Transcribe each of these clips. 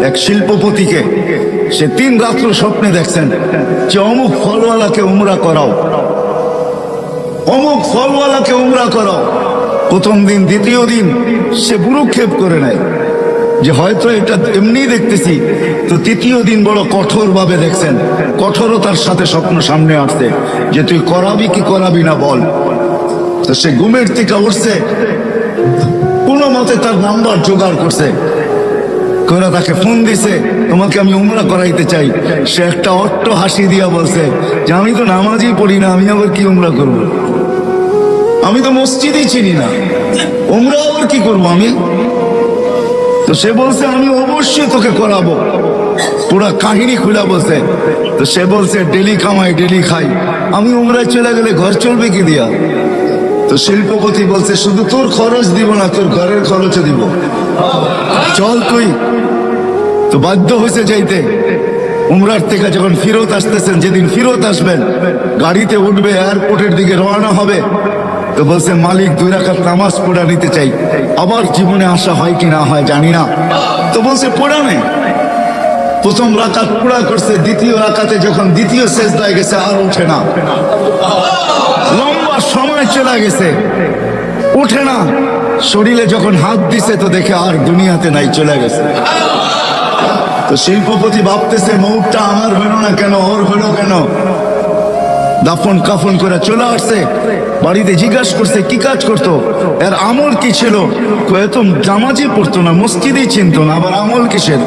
এক শিল্পপতিকে সে 3 রাত্র স্বপ্নে দেখছেন যে অমুক ফলওয়ালাকে উমরা করাও, অমুক ফলওয়ালাকে উমরা করাও। প্রথম দিন দ্বিতীয় দিন সে ভ্রুক্ষেপ করে নেয় যে হয়তো এটা এমনি দেখতেছি। তো তৃতীয় দিন বড় কঠোর ভাবে দেখছেন, কঠোরতার সাথে স্বপ্ন সামনে আসছে যে তুই করাবি কি করাবি না বল। তো সে ঘুমের থেকে উঠছে, কোনো মতে তার নাম্বার জোগাড় করছে, করে তাকে ফোন দিছে, তোমাকে আমি উমরা করাইতে চাই। সে একটা অট্ট হাসি দিয়া বলছে যে আমি তো নামাজই পড়ি না, আমি আবার কি উমরা করব? আমি তো মসজিদই চিনি না, উমরা আবার কি করবো আমি? তো সে বলছে আমি অবশ্যই তোকে করাবো। পুরা কাহিনী খুলে বলছে। তো সে বলছে ডেলি কামাই ডেলি খাই, আমি উমরায় চলে গেলে ঘর চলবে কি দিয়া? তো শিল্পপতি বলছে শুধু তোর খরচ দিব না, তোর ঘরের খরচও দিব, চল তুই। তো বাধ্য হয়েছে যাইতে। উমরার থেকে যখন ফিরত আসতেছেন, যেদিন ফিরত আসবেন গাড়িতে উঠবে, এয়ারপোর্টের দিকে রওনা হবে, তো বলছে মালিক 2 রাকাত নামাজ পড়া নিতে চাই। আবার জীবনে আসা হয় কি না হয় জানি না। তো বলছে পড়া নেই। প্রথম রাকাত পুরা করছে, দ্বিতীয় রাকাতে যখন দ্বিতীয় সেজদায় গেছে আর ওঠে না, লম্বা সময় চলে গেছে, ওঠে না। শরীরে যখন হাত দিছে তো দেখে আর দুনিয়াতে নাই, চলে গেছে। তো শিল্পপতি ভাবতেছে মৌতটা আমার হলো না কেন, ওর হলো কেন? দাফন কাফন করে চলে আসছে। বাড়িতে জিজ্ঞাসা করছে কি কাজ করতো, এর আমল কি ছিল? এত নামাজই পড়তো না, মসজিদই চিনতো না, আবার আমল কিসের?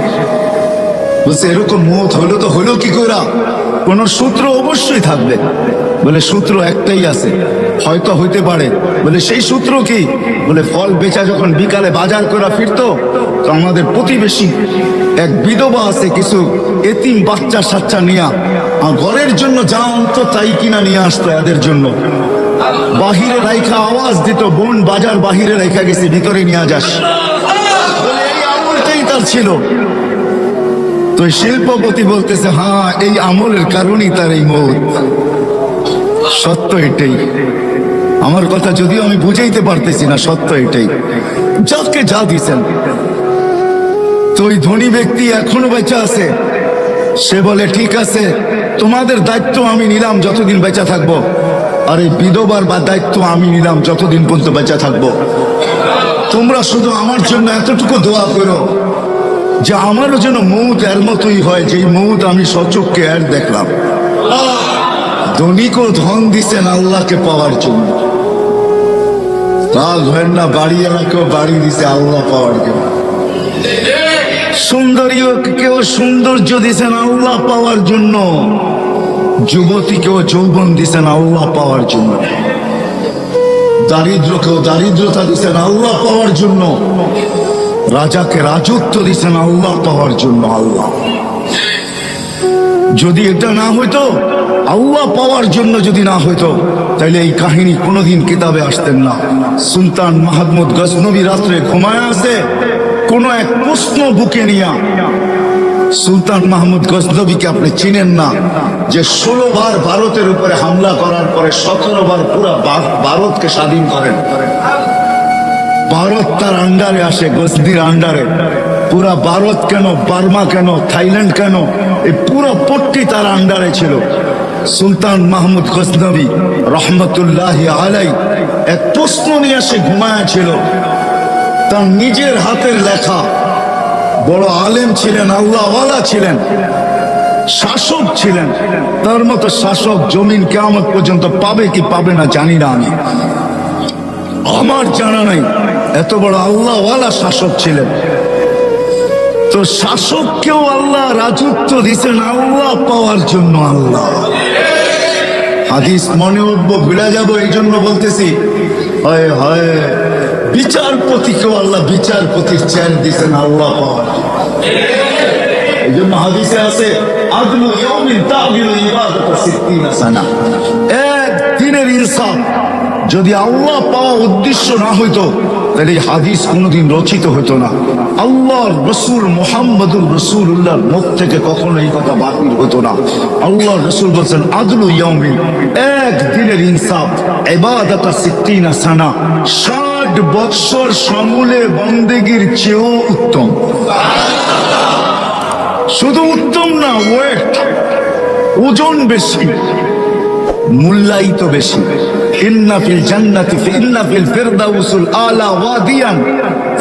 বলছে এরকম মৌত হলো তো হলো কি করে? কোন সূত্র অবশ্যই থাকবে। বলে সূত্র একটাই আছে, হয়তো হইতে পারে। বলে সেই সূত্র কি? বলে ফল বেচা যখন বিকালে বাজার করে ফিরতো, তো আমাদের প্রতিবেশী এক বিধবা আছে, কিছু এতিম বাচ্চা সাচ্চা নিয়া আর ঘরের জন্য যা অন্ত তাই কিনা নিয়ে আসতো এদের জন্য। বাহিরে রাইখা আওয়াজ দিত, বোন বাজার বাহিরে রাইখা গেছে, ভিতরে নিয়ে যাস। বলে এই আমলটাই তার ছিল। তো শিল্পপতি বলতেছে হ্যাঁ, এই আমলের কারণেই তার এই মৌত। সত্য এটাই। আমার কথা যদিও আমি বুঝাইতে পারতেছি না, সত্য এটাই। যাকে যা দিছেন। তো ওই ধনী ব্যক্তি এখনো বেঁচে আছে। সে বলে ঠিক আছে, তোমাদের দায়িত্ব আমি নিলাম যতদিন বেঁচে থাকবো, আর এই বিধবার বা দায়িত্ব আমি নিলাম যতদিন পর্যন্ত বেঁচে থাকবো। তোমরা শুধু আমার জন্য এতটুকু দোয়া করো যে আমারও যেন মৌত এর মতোই হয়, যে মৌত আমি সচক্ষে এর দেখলাম। ধনীকেও ধন দিছেন আল্লাহকে পাওয়ার জন্য, রাগ হয় না, বাড়িওয়ালাকেও বাড়ি দিছে আল্লাহ পাওয়ার জন্য। সুন্দরীকেও সৌন্দর্য দিছেন আল্লাহ পাওয়ার জন্য, যুবতীকেও যৌবন দিছেন আল্লাহ পাওয়ার জন্য, দারিদ্রকেও দারিদ্রতা দিছেন আল্লাহ পাওয়ার জন্য, রাজাকে রাজত্ব দিছেন আল্লাহ পাওয়ার জন্য। আল্লাহ যদি এটা না হইতো, আল্লাহ পাওয়ার জন্য যদি না হইতো, তাইলে এই কাহিনী কোনোদিন কিতাবে আসতেন না। সুলতান মাহমুদ গজনবী রাত্রে ঘুমায় আছে, কোন এক প্রশ্ন বুকে নিয়া। সুলতান মাহমুদ গজনবীকে আপনি চিনেন না, যে 16 বার ভারতের উপরে হামলা করার পরে 17 বার পুরা ভারতকে স্বাধীন করেন। ভারত তার আন্ডারে আসে, গজনির আন্ডারে। পুরা ভারত কেন, বার্মা কেন, থাইল্যান্ড কেন, এই পুরো পট্টি তার আন্ডারে ছিল। সুলতান মাহমুদ গজনবী রহমতুল্লাহি আলাই এক প্রশ্ন নিয়ে সে ঘুমায়া ছিল। তার নিজের হাতের লেখা, বড় আলেম ছিলেন, আল্লাহওয়ালা ছিলেন, শাসক ছিলেন। তার মতো শাসক জমিন কিয়ামত পর্যন্ত পাবে কি পাবে না জানি না, আমি আমার জানা নাই। এত বড় আল্লাহওয়ালা শাসক ছিলেন। তো শাসককেও আল্লাহ রাজত্ব দিচ্ছেন আল্লাহ পাওয়ার জন্য। আল্লাহ হাদিস মনে উঠবো, ভুলে যাবো, এই জন্য বলতেছি। হয় হয় বিচারপতিকেও আল্লাহ বিচারপতির চেয়ার দিচ্ছেন আল্লাহ পাওয়ার। এই জন্য হাদিসে আছে আদলু ইয়াউমিন তা'দিলু ইবাদাতু 60 সানা। এক দিনের ইনসাফ যদি আল্লাহ পাওয়া উদ্দেশ্য না হইতো, তাহলে হাদিস কোনোদিন রচিত হইতো না। আল্লাহর রাসূল মুহাম্মদুর রাসূলুল্লাহর মুখ থেকে কখনো এই কথা বাতিল হতো না। আল্লাহর রাসূল বলেন আদলু ইয়াউমিন, এক দিনের ইনসাফ, ইবাদাতু 60 সানা, 60 বৎসর সমূলে বন্দেগীর চেয়েও উত্তম। শুধু উত্তম না, ওয়েট, ওজন বেশি, মূল্যায়িত বেশি। ইন্না ফিল জান্নাতি ইন্না ফিল ফিরদাউসুল আলা ওয়াদিয়ান,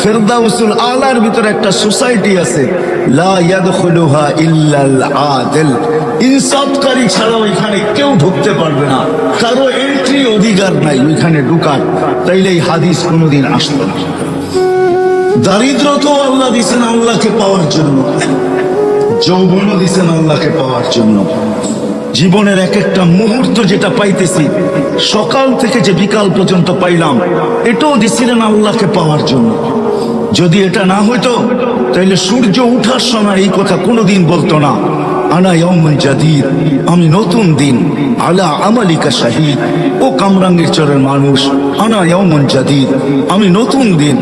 ফিরদাউসুল আলার ভিতরে একটা সোসাইটি আছে, লা ইয়াদখুলুহা ইল্লাল আদিল, ইনসাফকারী ছাড়া ওইখানে কেউ ঢুকতে পারবে না, কারো এন্ট্রি অধিকার নাই ওইখানে ঢুকার। তাইলে এই হাদিস কোনোদিন আসতো না। দারিদ্র তো আল্লাহ দিছেন আল্লাহকে পাওয়ার জন্য, যৌবনও দিছেন আল্লাহকে পাওয়ার জন্য। জীবনের এক একটা মুহূর্ত যেটা পাইতেছি, সকাল থেকে যে বিকাল পর্যন্ত পাইলাম, এটাও দিছিলেন আল্লাহকে পাওয়ার জন্য। যদি এটা না হইতো তাহলে সূর্য উঠার সময় এই কথা কোনোদিন বলতো না, আনা ইয়াউমুন জাদীদ, আমি নতুন দিন, আলা আমালিকা শাহীদ, ও কামরাঙ্গীর চরের মানুষ, আনা ইয়াউমুন জাদীদ, আমি নতুন দিন,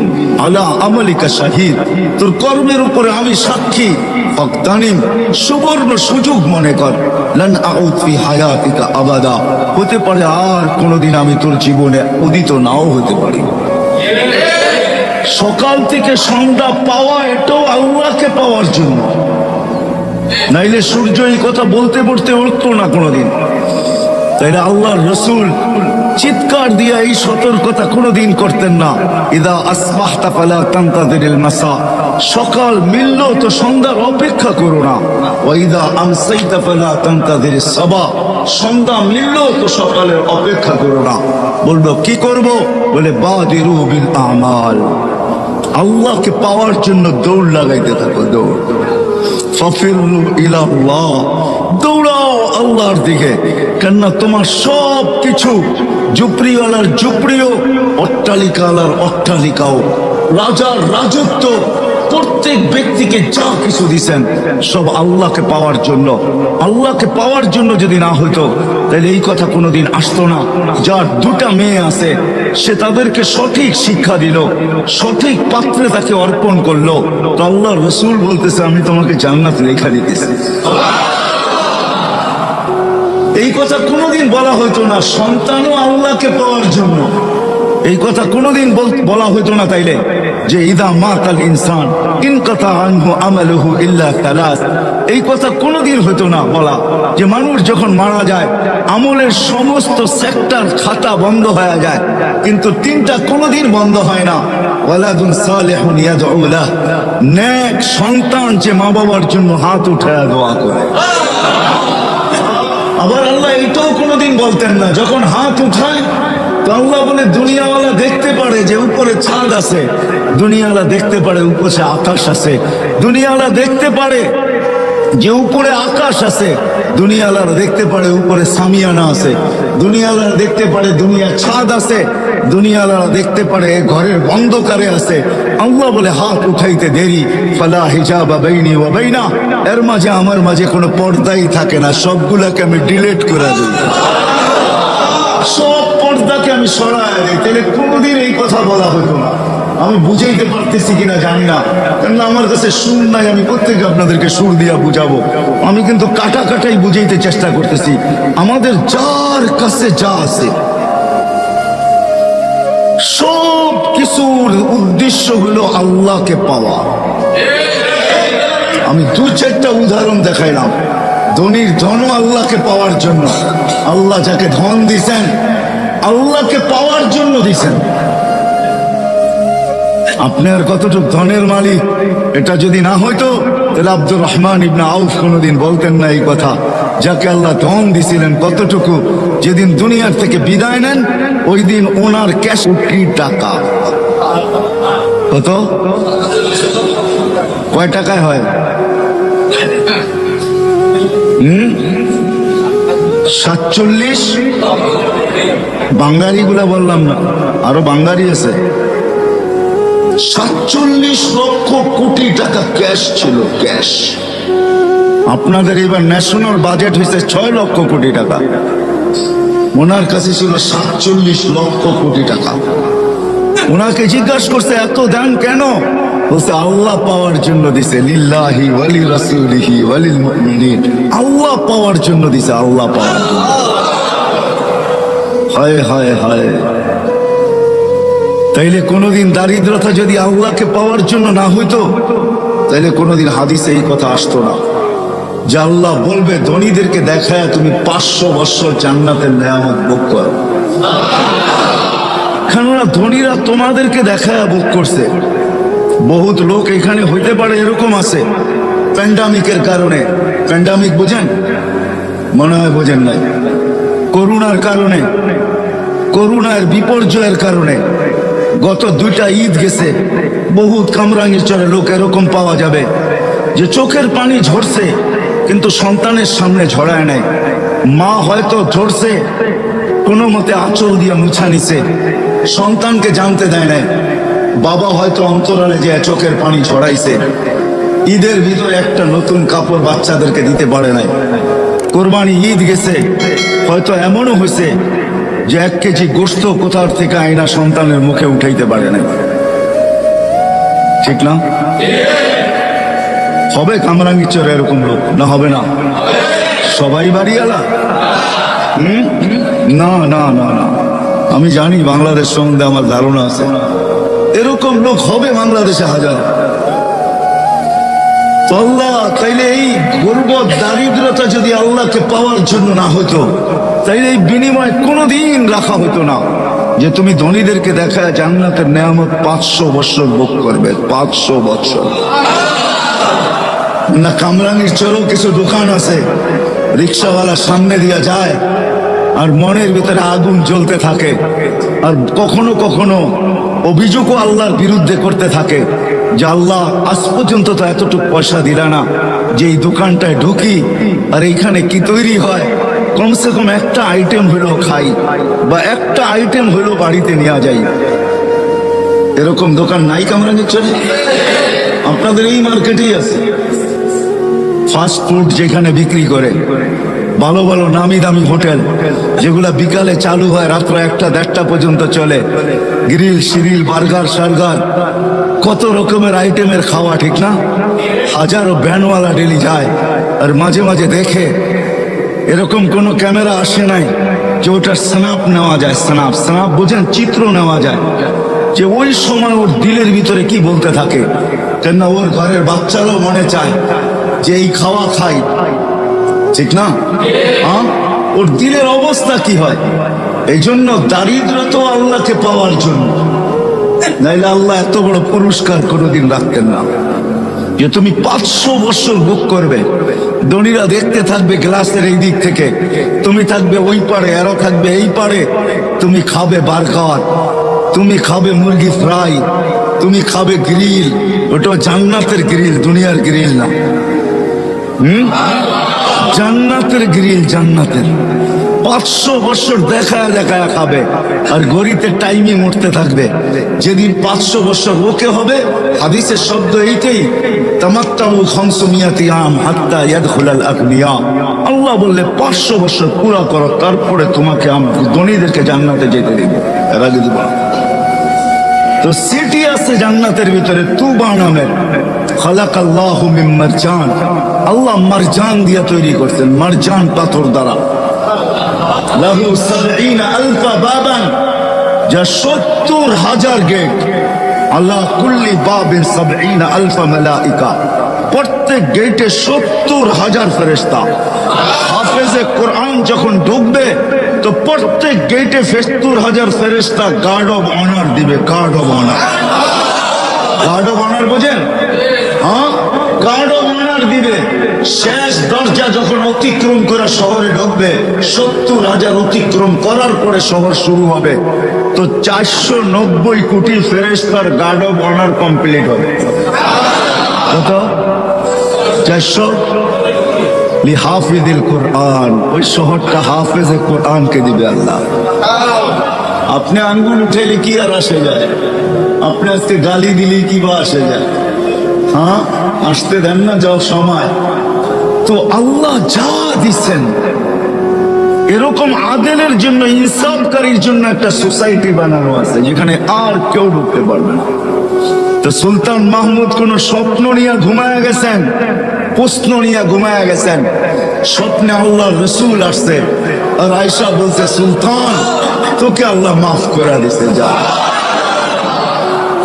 আলা আমালিকা শাহীদ, তোর কর্মের উপরে আমি সাক্ষী। ফাগতানিম, সুবর্ণ সুযোগ মনে কর, লান আউদ ফি হায়াতিকা আবাদা, হতে পারে আর কোনোদিন আমি তোর জীবনে উদিত নাও হতে পারি। সকাল থেকে সন্ধ্যা পাওয়া এটাও আল্লাহকে পাওয়ার জন্য, নাইলে সূর্য এই কথা বলতে বলতে উঠতো না কোনোদিন। তাই আল্লাহর রসুল চিৎকার দিয়া এই সতর্কতা কোনোদিন করতেন না, ইদা আসবাহতা ফালা তানতাযিরিল মাসা, সকাল মিললো তো সন্ধ্যার অপেক্ষা করো না, ওয়া ইদা আমসাইতা ফালা তানতাযিরিস সাবা, সন্ধ্যা মিললো তো সকালের অপেক্ষা করো না। বললো কি করব? বলে বাদিরু বিল আমাল, আল্লাহকে পাওয়ার জন্য দৌড় লাগাইতে থাকো, দৌড়। ফাফিরু ইলাল্লাহ, দৌড়াও আল্লাহর দিকে, কেননা তোমার সব কিছু, ঝুপড়িওয়ালার ঝুপড়িও, অট্টালিকাওয়ালার অট্টালিকাও, রাজার রাজত্ব, প্রত্যেক ব্যক্তিকে যা কিছু দিছেন সব আল্লাহকে পাওয়ার জন্য। আল্লাহকে পাওয়ার জন্য যদি না হইতো তাহলে এই কথা কোনোদিন আসতো না। যার দুটা মেয়ে আছে সে তাদেরকে সঠিক শিক্ষা দিল, সঠিক পাত্রে তাকে অর্পণ করলো, তো আল্লাহ রসুল বলতেছে আমি তোমাকে জান্নাত লেখা দিতেছি। এই কথা কোনোদিন বলা হইতো না সন্তানও আল্লাহকে পাওয়ার জন্য, এই কথা কোনোদিন বলা হইতো না তাইলে যে ইদা মাতাল ইনসান ইনকাতা আনহু আমালুহু ইল্লা তালাস, এই কথা কোনোদিন হইতো না বলা যে মানুষ যখন মারা যায় আমলের সমস্ত সেক্টর খাতা বন্ধ হয়ে যায়, কিন্তু তিনটা কোনোদিন বন্ধ হয় না, ওয়ালাদুন সালিহুন ইয়াদউ লাহ, নেক সন্তান যে মা বাবার জন্য হাত উঠায় দোয়া করে। আবার আল্লাহ এটাও কোনোদিন বলতেন না যখন হাত উঠায়, তো আল্লাহ বলে দুনিয়াওয়ালা দেখতে পারে যে উপরে চাঁদ আছে, দুনিয়াওয়ালা দেখতে পারে উপরে আকাশ আছে, দুনিয়াওয়ালা দেখতে পারে যে উপরে আকাশ আছে, দুনিয়াওয়ালা দেখতে পারে উপরে সামিয়ানা আছে, দুনিয়াওয়ালা দেখতে পারে দুনিয়া ছাদ আছে, দুনিয়াওয়ালা দেখতে পারে ঘরের অন্ধকারে আছে। আল্লাহ বলে হাত উঠাইতে দেরি, ফালা হিজাবা বাইনি ওয়া বাইনা, এর মাঝে আমার মাঝে কোনো পর্দাই থাকে না, সবগুলাকে আমি ডিলিট করে দিই, সব পর্দাকে আমি সরাই দিই। তাহলে কোনোদিন এই কথা বলা হতো না। আমি বুঝাইতে পারতেছি কিনা জানি না, কেননা আমার কাছে সুর নাই, আমি প্রত্যেকে আপনাদেরকে সুর দিয়া বুঝাবো। আমি কিন্তু কাটা কাটাই বুঝাইতে চেষ্টা করতেছি। আমাদের যার কাছে যা আছে সব কিছুর উদ্দেশ্য হলো আল্লাহকে পাওয়া। আমি দু চারটা উদাহরণ দেখাইলাম। ধনীর ধনও আল্লাহকে পাওয়ার জন্য, আল্লাহ যাকে ধন দিছেন আল্লাহকে পাওয়ার জন্য দিছেন। আপনার কতটুকু ধনের মালিক এটা যদি না হইতো তাহলে আব্দুর রহমান ইবনে আউফ কোনোদিন বলতেন না এই কথা, যাকে আল্লাহ ধন দিছিলেন কতটুকু, যেদিন দুনিয়ার থেকে বিদায় নেন ওই দিন ওনার ক্যাশ কোটি টাকা। কত? কয় টাকায় হয়? 47। বাঙালি গুলা বললাম না, আরো বাঙালি আছে। 47 লক্ষ কোটি টাকা ক্যাশ ছিল, ক্যাশ। আপনাদের এবার ন্যাশনাল বাজেট হয়েছে 6 লক্ষ কোটি টাকা, ওনার কাছে ছিল 47 লক্ষ কোটি টাকা। ওনাকে জিজ্ঞাসা করছে এত দান কেন? বলছে আল্লাহ পাওয়ার জন্য দিছে, লিল্লাহি ওয়ালি রাসূলিহি ওয়ালিল মুমিনিন, আল্লাহ পাওয়ার জন্য দিছে, আল্লাহ পাওয়ার জন্য। হায় হায় হায়, তাইলে কোনোদিন দারিদ্রতা যদি আল্লাহকে পাওয়ার জন্য না হইতো তাইলে কোনোদিন হাদিসে এই কথা আসতো না। যে আল্লাহ বলবে ধনীদেরকে দেখায় তুমি 500 বছর জান্নাতের নেয়ামত ভোগ করো। কেননা ধনীরা তোমাদেরকে দেখায় ভোগ করছে। বহুত লোক এখানে হইতে পারে এরকম আছে প্যান্ডামিকের কারণে, প্যান্ডামিক বোঝেন? মনে হয় বোঝেন নাই। করোনার কারণে, করোনার বিপর্যয়ের কারণে গত 2টা ঈদ গেছে, বহুত কামরাঙ্গীর চরে লোক এরকম পাওয়া যাবে যে চোখের পানি ঝরছে কিন্তু সন্তানের সামনে ঝরায় নাই। মা হয়তো ঝরছে কোনো মতে আঁচল দিয়ে মুছা নিছে, সন্তানকে জানতে দেয় নাই। বাবা হয়তো অন্তরালে যে চোখের পানি ঝরাইছে। ঈদের ভিতরে একটা নতুন কাপড় বাচ্চাদেরকে দিতে পারে নাই। কোরবানি ঈদ গেছে, হয়তো এমনও হয়েছে যে 1 কেজি গোশত কোথার থেকে আইনা সন্তানের মুখে উঠাইতে পারে নাই। ঠিক না? হবে কামরাঙ্গীর চরে এরকম লোক? না হবে না? সবাই বাড়িওয়ালা? না না না না, আমি জানি বাংলাদেশ সম্বন্ধে আমার ধারণা আছে, এরকম লোক হবে বাংলাদেশে হাজার। আল্লাহ তাইলে এই গর্বত দারিদ্রতা যদি আল্লাহকে পাওয়ার জন্য না হতো, তাইলে এই বিনিময় কোনোদিন রাখা হতো না যে তুমি ধনীদেরকে দেখায় জান্নাতের নেয়ামত 500 বছর ভোগ করবে। 500 বছর না। কামরাঙ্গীর চরেও কিছু দোকান আছে, রিক্সাওয়ালা সামনে দিয়া যায় আর মনের ভিতরে আগুন জ্বলতে থাকে, আর কখনো কখনো অভিযোগও আল্লাহর বিরুদ্ধে করতে থাকে যে আল্লাহ আজ পর্যন্ত তো এতটুকু পয়সা দিলা না যে এই দোকানটায় ঢুকি আর এইখানে কি তৈরি হয়, কমসে কম একটা আইটেম হইলেও খাই বা একটা আইটেম হইলেও বাড়িতে নেওয়া যায়। এরকম দোকান নাই কামরাঙ্গীর চরে? আপনাদের এই মার্কেটেই আছে ফাস্ট ফুড যেখানে বিক্রি করে, ভালো ভালো নামি দামি হোটেল যেগুলা বিকালে চালু হয় রাত্র 1টা-1:30 পর্যন্ত চলে, গ্রিল সিরিল বার্গার সার্গার কত রকমের আইটেমের খাওয়া। ঠিক না? হাজারো ভ্যানওয়ালা ডেলি যায় আর মাঝে মাঝে দেখে এরকম কোনো ক্যামেরা আসে নাই যে ওটার স্ন্যাপ নেওয়া যায়। স্ন্যাপ, স্ন্যাপ বোঝেন? চিত্র নেওয়া যায় যে ওই সময় ওর দিলের ভিতরে কি বলতে থাকে, কেননা ওর ঘরের বাচ্চারাও মনে চায় যে এই খাওয়া খাই। ঠিক না? ওর দিলের অবস্থা কি হয়? এই জন্য দারিদ্র তো আল্লাহকে পাওয়ার জন্য, নাইলে আল্লাহ এত বড় পুরস্কার কোনোদিন রাখতেন না যে তুমি 500 বছর ভোগ করবে। ধনীরা দেখতে থাকবে গ্লাসের এই দিক থেকে, তুমি থাকবে ওই পারে, এরা থাকবে এই পারে। তুমি খাবে বার্গার, তুমি খাবে মুরগি ফ্রাই, তুমি খাবে গ্রিল। ওটা জান্নাতের গ্রিল, দুনিয়ার গ্রিল না। জান্নাতের গ্রিল, জান্নাতের। 500 বছর দেখায় দেখায় খাবে আর গড়িতে টাইমে মরতে থাকবে। যেদিন 500 বছর ওকে হবে, হাদিসের শব্দ এইটাই, তামাত্তাউ 500 আম হাত্তা ইয়াদখুলাল আগনিয়া। আল্লাহ বললে 500 বছর পুরা করো, তারপরে তোমাকে ধনীদেরকে জান্নাতে যেতে দেব, এর আগে দেব। তো সিটি আছে জান্নাতের ভিতরে তুবা নামের, খালাকাল্লাহু মিন মারজান। আল্লাহ মারজান দিয়া তৈরি করছেন, মারজান পাথর দ্বারা। লাহু 70,000 বাবান, যা 70,000 গেট। আল্লাহ কুল্লি বাবিন 70,000 মালাইকা, প্রত্যেক গেটে 70,000 ফেরেশতা। হাফেজে কোরআন যখন ঢুকবে তো প্রত্যেক গেটে 70,000 ফেরেশতা গার্ড অব অনার দিবে। Guard of honour, guard of honour বোঝেন? গার্ড অব অনার দিবে। শেষ দরজা যখন অতিক্রম করে শহরে ঢুকবে, 70,000 অতিক্রম করার পরে শহর শুরু হবে, তো 490 কোটি ফেরেশতার গার্ড অব অনার কমপ্লিট হবে। কত? 400 লিহাফিজিল কোরআন। ওই শহরটা হাফেজে কোরআনকে দিবে আল্লাহ। আপনি আঙ্গুল উঠেলে কি আর আসে যায়? আপনি আজকে গালি দিলে কি বা আসে যায়? আসতে দেন না যাও সময়। তো আল্লাহ যা দিচ্ছেন, এরকম আদেলের জন্য, ইনসাফকারীর জন্য একটা সোসাইটি বানানো আছে যেখানে আর কেউ ঢুকতে পারবে না। তো সুলতান মাহমুদ কোন স্বপ্ন নিয়ে ঘুমায়া গেছেন, প্রশ্ন নিয়ে ঘুমায়া গেছেন। স্বপ্নে আল্লাহ রসুল আসছে আর আয়েশা বলছে, সুলতান তোকে আল্লাহ মাফ করে দিছে, যা।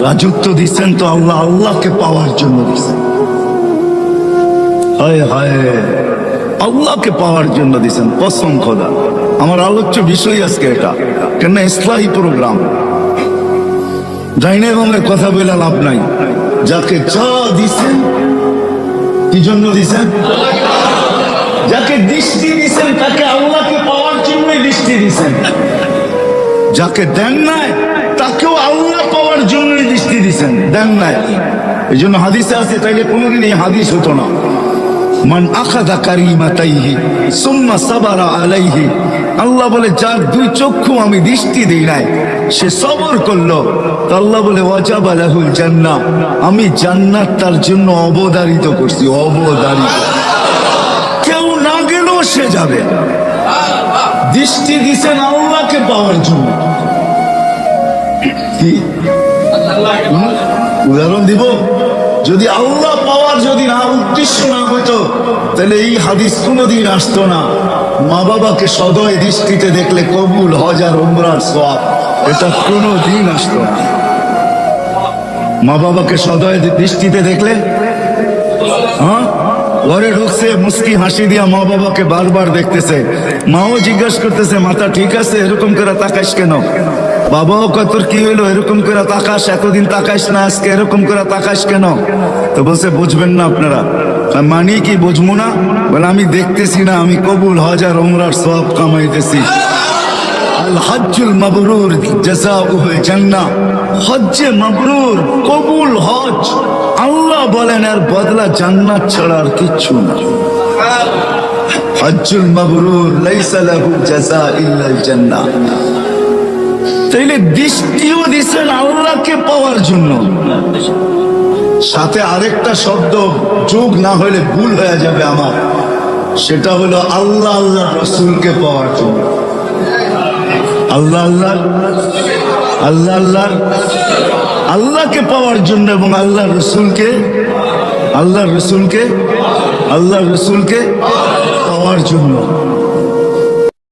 রাজত্ব দিচ্ছেন তো আল্লাহ আল্লাহকে পাওয়ার জন্য দিচ্ছেন। হায় হায়, আল্লাহকে পাওয়ার জন্য দিয়েছেন। কসম খোদা, আমার আলোচ্য বিষয় আজকে এটা, কেন ইসলাহী প্রোগ্রাম। ডাইনে বাংলায় কথা বলে লাভ নাই। যাকে যা দিছেন, কি জন্য দিছেন? যাকে দৃষ্টি দিছেন তাকে আল্লাহকে পাওয়ার জন্যই দৃষ্টি দিছেন। যাকে দেন নাই তাকেও আল্লাহ পাওয়ার জন্যই দৃষ্টি দিছেন, দেন নাই। এই জন্য হাদিসে আছে, তাইলে কোনোদিন এই হাদিস হতো না। মান আখাযা কারিমাতাইহি সুম্মা সাবারা আলাইহি, আল্লাহ বলে যার দুই চক্ষু আমি দৃষ্টি দেই নাই, সে সবর করলো, তো আল্লাহ বলে ওয়াজাবা লাহুল জান্নাহ, আমি জান্নাত তার জন্য অবধারিত করছি, অবধারিত। কেউ না গেলেও সে যাবে। দৃষ্টি দিছেন আল্লাহকে পাওয়ার জন্য। কি উদাহরণ দিব? যদি আল্লাহ পাওয়ার যদি না উদ্দেশ্য না হতো, তাহলে এই হাদিস কোনোদিন আসতো না। মা বাবাকে সদয় দৃষ্টিতে দেখলে কবুল হজ আর উমরার সওয়াব, এটা কোনোদিন আসতো না। মা বাবাকে সদয় দৃষ্টিতে দেখলে, হ্যাঁ, ঘরে ঢুকছে মুস্কি হাসি দিয়া মা বাবাকে বারবার দেখতেছে, মাও জিজ্ঞাসা করতেছে মাথা ঠিক আছে, এরকম করে তাকাইস কেন? বাবাও কয় তোর কি হইলো, এরকম করে তাকাস, এতদিন তাকাইস না, আজকে এরকম করে তাকাইস কেন? তো বলছে বুঝবেন না আপনারা। মানি কি বুঝবো না? বলে আমি দেখতেছি না, আমি কবুল হজ আর উমরার সওয়াব কামাইতেছি। আল হজ্জুল মাবরুর জাযাউহুল জান্নাহ, হজ্জে মাবরুর, কবুল হজ, আল্লাহ বলেন এর বদলা জান্নাত ছাড়া আর কিচ্ছু না। হজ্জুল মাবরুর লাইসা লাহু জাযা ইল্লাল জান্নাহ। তাইলে দৃষ্টিও দিছেন আল্লাহকে পাওয়ার জন্য। সাথে আরেকটা শব্দ যোগ না হলে ভুল হয়ে যাবে আমার, সেটা হলো আল্লাহ আল্লাহ রসুলকে পাওয়ার জন্য। আল্লাহ আল্লাহ আল্লাহ আল্লাহ আল্লাহকে পাওয়ার জন্য এবং আল্লাহ রসুলকে আল্লাহ রসুলকে পাওয়ার জন্য।